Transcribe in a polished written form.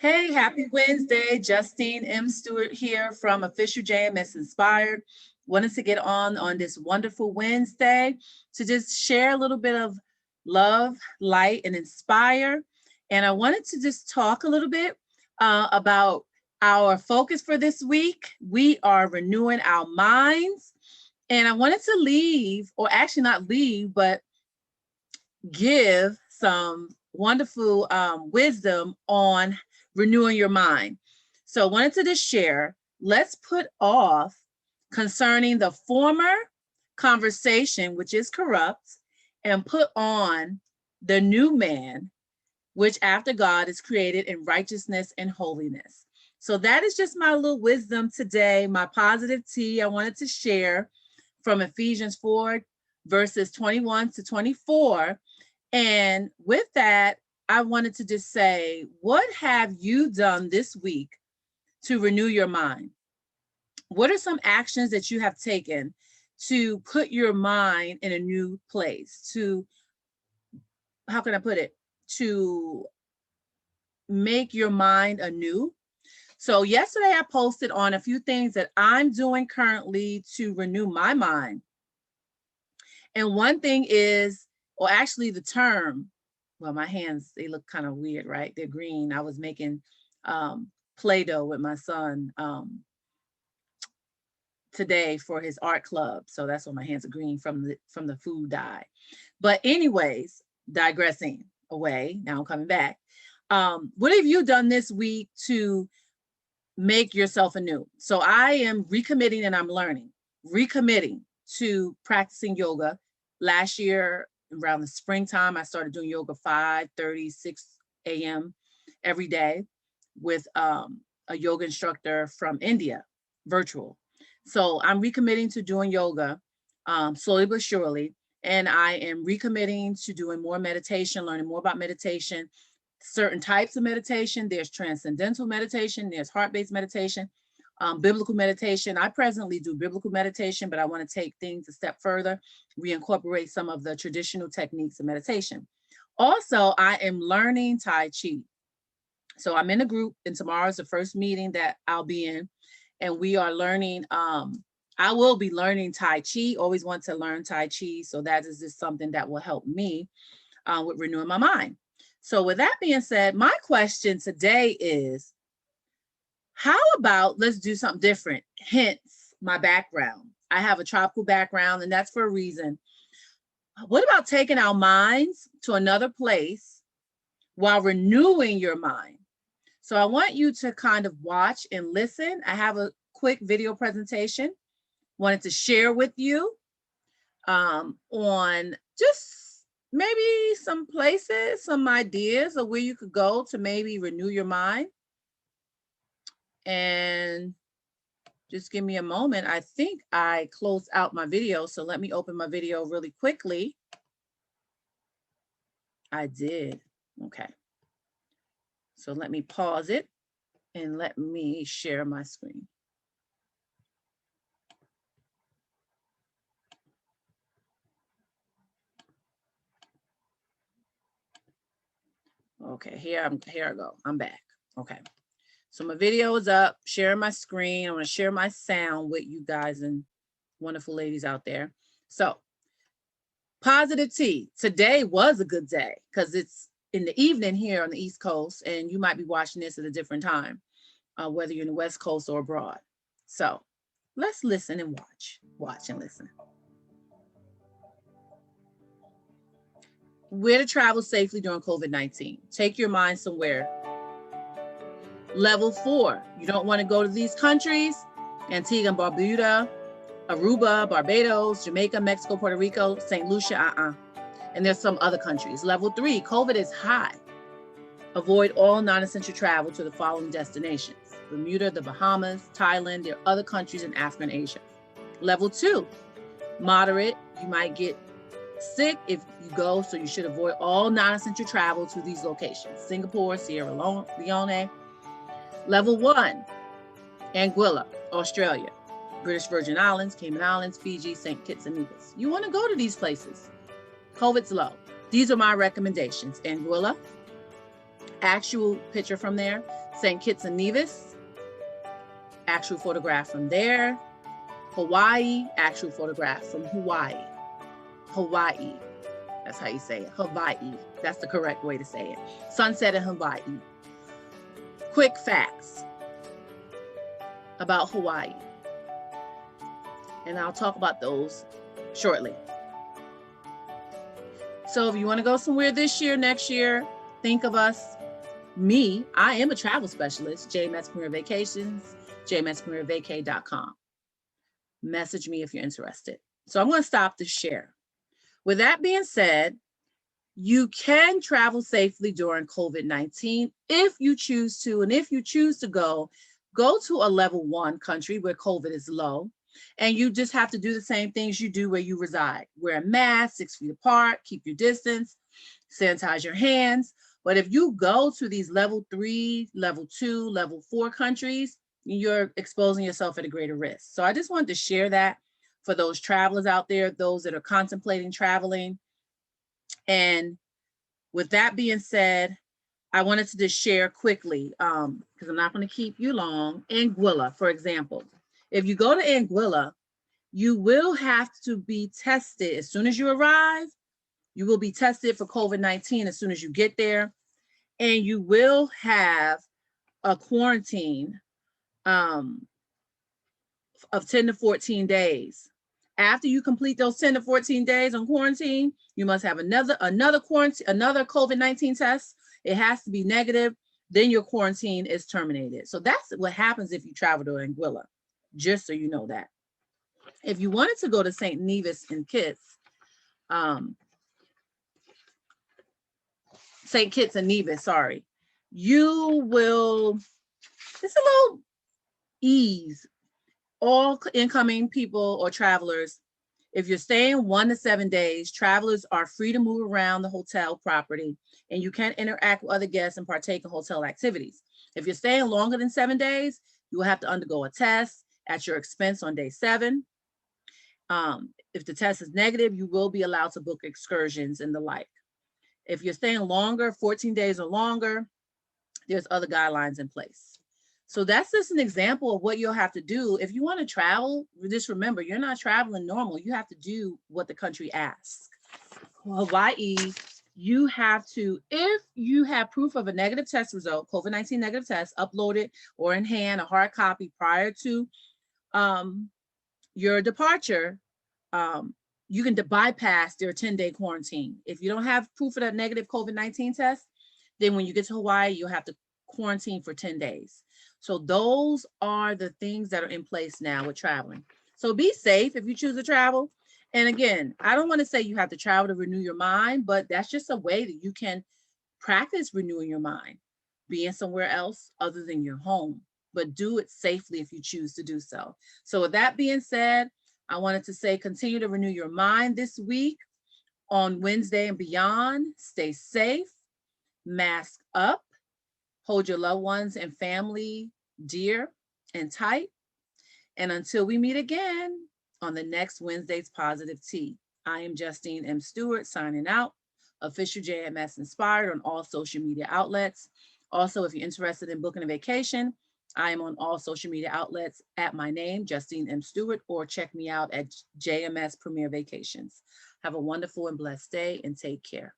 Hey, happy Wednesday. Justine M. Stewart here from Official JMS Inspired. Wanted to get on this wonderful Wednesday to just share a little bit of love, light, and inspire. And I wanted to just talk a little bit about our focus for this week. We are renewing our minds. And I wanted to leave, or actually not leave, but give some wonderful wisdom on renewing your mind. So I wanted to just share, let's put off concerning the former conversation, which is corrupt, and put on the new man, which after God is created in righteousness and holiness. So that is just my little wisdom today, my positive tea I wanted to share from Ephesians 4, verses 21 to 24. And with that, I wanted to just say, what have you done this week to renew your mind? What are some actions that you have taken to put your mind in a new place? To, how can I put it? To make your mind anew. So yesterday I posted on a few things that I'm doing currently to renew my mind. And one thing is, or actually the term, well, my hands, they look kind of weird, right? They're green. I was making Play-Doh with my son today for his art club. So that's why my hands are green from the food dye. But anyways, digressing away, now I'm coming back. What have you done this week to make yourself anew? So I am recommitting and I'm learning, recommitting to practicing yoga. Last year, around the springtime, I started doing yoga 5:30, 6 a.m. every day with a yoga instructor from India, virtual. So I'm recommitting to doing yoga slowly but surely. And I am recommitting to doing more meditation, learning more about meditation, certain types of meditation. There's transcendental meditation, there's heart-based meditation, biblical meditation. I presently do biblical meditation, but I want to take things a step further, reincorporate some of the traditional techniques of meditation. Also, I am learning Tai Chi. So I'm in a group, and tomorrow is the first meeting that I'll be in, and we are learning, I will be learning Tai Chi, always want to learn Tai Chi, so that is just something that will help me with renewing my mind. So with that being said, my question today is, how about let's do something different? Hence my background. I have a tropical background, and that's for a reason. What about taking our minds to another place while renewing your mind? So I want you to kind of watch and listen. I have a quick video presentation wanted to share with you on just maybe some places, some ideas of where you could go to maybe renew your mind. And just give me a moment. I think I closed out my video, so let me open my video really quickly. I did. Okay. So let me pause it and let me share my screen. Okay, here I go. I'm back. Okay. So my video is up, sharing my screen. I want to share my sound with you guys and wonderful ladies out there. So positive tea. Today was a good day because it's in the evening here on the East Coast, and you might be watching this at a different time, whether you're in the West Coast or abroad. So let's listen and watch and listen. Where to travel safely during COVID-19. Take your mind somewhere. Level 4, you don't want to go to these countries: Antigua and Barbuda, Aruba, Barbados, Jamaica, Mexico, Puerto Rico, St. Lucia, And there's some other countries. Level 3, COVID is high. Avoid all non-essential travel to the following destinations: Bermuda, the Bahamas, Thailand. There are other countries in Africa and Asia. Level 2, moderate. You might get sick if you go, so you should avoid all non-essential travel to these locations: Singapore, Sierra Leone. Level 1, Anguilla, Australia, British Virgin Islands, Cayman Islands, Fiji, St. Kitts and Nevis. You want to go to these places. COVID's low. These are my recommendations: Anguilla, actual picture from there, St. Kitts and Nevis, actual photograph from there. Hawaii, actual photograph from Hawaii. Hawaii, that's how you say it, Hawaii. That's the correct way to say it. Sunset in Hawaii. Quick facts about Hawaii. And I'll talk about those shortly. So if you want to go somewhere this year, next year, think of us. Me, I am a travel specialist, JMS Premier Vacations, jmspremiervacay.com. Message me if you're interested. So I'm going to stop the share. With that being said, you can travel safely during COVID-19 if you choose to. And if you choose to go to a level 1 country where COVID is low. And you just have to do the same things you do where you reside. Wear a mask, 6 feet apart, keep your distance, sanitize your hands. But if you go to these level 3, level 2, level 4 countries, you're exposing yourself at a greater risk. So I just wanted to share that for those travelers out there, those that are contemplating traveling. And with that being said, I wanted to just share quickly, because I'm not going to keep you long. Anguilla, for example. If you go to Anguilla, you will have to be tested as soon as you arrive. You will be tested for COVID-19 as soon as you get there. And you will have a quarantine of 10 to 14 days. After you complete those 10 to 14 days on quarantine, you must have another COVID-19 test. It has to be negative. Then your quarantine is terminated. So that's what happens if you travel to Anguilla, just so you know that. If you wanted to go to St. Nevis and Kitts, St. Kitts and Nevis, sorry, you will, it's a little ease. All incoming people or travelers, if you're staying 1 to 7 days, travelers are free to move around the hotel property and you can interact with other guests and partake in hotel activities. If you're staying longer than 7 days, you will have to undergo a test at your expense on day 7. If the test is negative, you will be allowed to book excursions and the like. If you're staying longer, 14 days or longer, there's other guidelines in place. So that's just an example of what you'll have to do. If you want to travel, just remember, you're not traveling normal. You have to do what the country asks. Hawaii, you have to, if you have proof of a negative test result, COVID-19 negative test, uploaded or in hand, a hard copy prior to your departure, you can bypass their 10-day quarantine. If you don't have proof of that negative COVID-19 test, then when you get to Hawaii, you'll have to quarantine for 10 days. So those are the things that are in place now with traveling. So be safe if you choose to travel. And again, I don't want to say you have to travel to renew your mind, but that's just a way that you can practice renewing your mind, being somewhere else other than your home, but do it safely if you choose to do so. So with that being said, I wanted to say, continue to renew your mind this week on Wednesday and beyond. Stay safe, mask up, hold your loved ones and family dear and tight. And until we meet again on the next Wednesday's Positive Tea, I am Justine M. Stewart signing out, official JMS Inspired on all social media outlets. Also, if you're interested in booking a vacation, I am on all social media outlets at my name, Justine M. Stewart, or check me out at JMS Premier Vacations. Have a wonderful and blessed day and take care.